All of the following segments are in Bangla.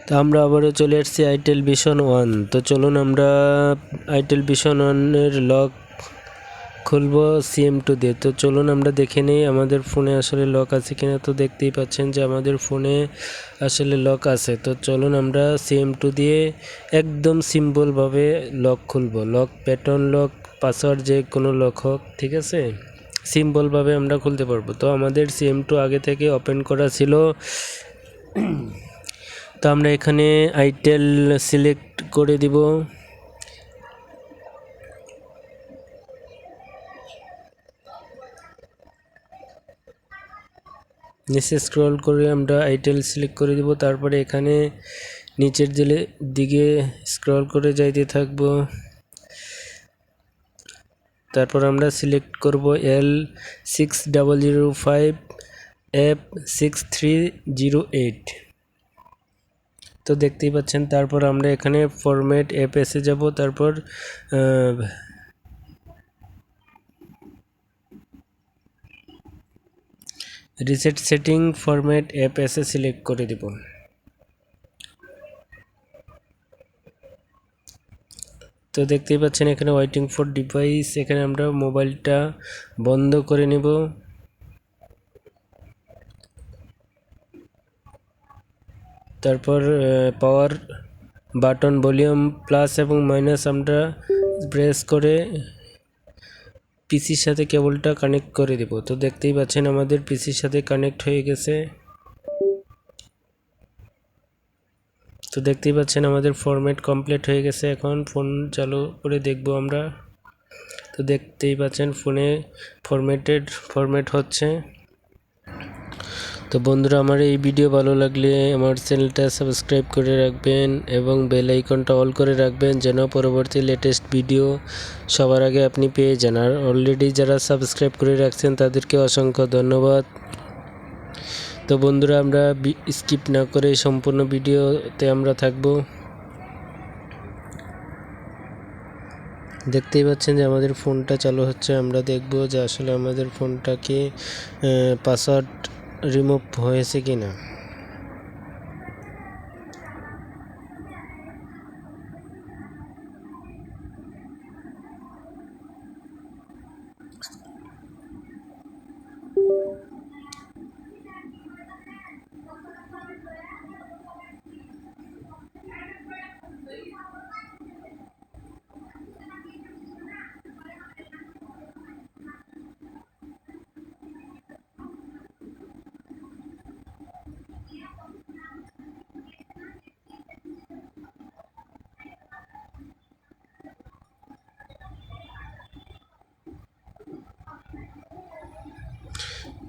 তো আমরা আবারও চলে এসেছি আইটেল ভিশন 1। তো চলুন আমরা আইটেল ভিশন 1-এর লক খুলবো CM2 দিয়ে। তো চলুন আমরা দেখে নিই আমাদের ফোনে আসলে লক আছে কিনা। তো দেখতেই পাচ্ছেন যে আমাদের ফোনে আসলে লক আছে। তো চলুন আমরা CM2 দিয়ে একদম সিম্পলভাবে লক খুলবো। লক, প্যাটার্ন লক, পাসওয়ার্ড, যে কোনো লক হোক, ঠিক আছে, সিম্পলভাবে আমরা খুলতে পারবো। তো আমাদের CM2 আগে থেকে ওপেন করা ছিল। তো আমরা এখানে আইটেল সিলেক্ট করে দিব। নিচে স্ক্রল করে আমরা আইটেল সিলেক্ট করে দিব। তারপরে এখানে নিচের দিকে স্ক্রল করে যাইতে থাকব। তারপর আমরা সিলেক্ট করব L6005F6308। তো দেখতেই পাচ্ছেন। তারপর আমরা এখানে ফরম্যাট অ্যাপসে যাব। তারপর রিসেট সেটিং ফরম্যাট অ্যাপসে সিলেক্ট করে দেব। তো দেখতেই পাচ্ছেন এখানে ওয়েটিং ফর ডিভাইস, এখানে আমরা মোবাইলটা বন্ধ করে নেব। তারপর পাওয়ার বাটন, ভলিউম প্লাস এবং মাইনাস আমরা প্রেস করে পিসির সাথে কেবলটা কানেক্ট করে দেব। তো দেখতেই পাচ্ছেন আমাদের পিসির সাথে কানেক্ট হয়ে গেছে। তো দেখতেই পাচ্ছেন আমাদের ফরম্যাট কমপ্লিট হয়ে গেছে। এখন ফোন চালু করে দেখব আমরা। তো দেখতেই পাচ্ছেন ফোনে ফরম্যাট হচ্ছে। তো বন্ধুরা, আমার এই ভিডিও ভালো লাগলে আমার চ্যানেলটা সাবস্ক্রাইব করে রাখবেন এবং বেল আইকনটা অল করে রাখবেন, যেন পরবর্তী লেটেস্ট ভিডিও সবার আগে আপনি পেয়ে যান। আর অলরেডি যারা সাবস্ক্রাইব করে রাখছেন তাদেরকে অসংখ্য ধন্যবাদ। তো বন্ধুরা, আমরা স্কিপ না করে সম্পূর্ণ ভিডিওতে আমরা থাকব। দেখতেই পাচ্ছেন যে আমাদের ফোনটা চালু হচ্ছে। আমরা দেখব যে আসলে আমাদের ফোনটা কি পাসওয়ার্ড রিমুভ হয়েছে কিনা।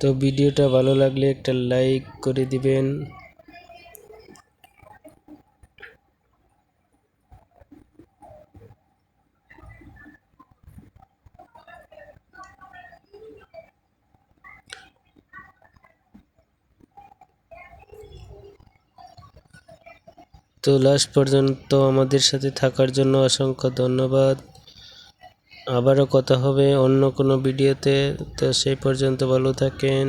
তো ভিডিওটা ভালো লাগলে একটা লাইক করে দিবেন। তো লাস্ট পর্যন্ত আমাদের সাথে থাকার জন্য অসংখ্য ধন্যবাদ। আবারও কথা হবে অন্য কোনো ভিডিওতে। তো সেই পর্যন্ত ভালো থাকেন।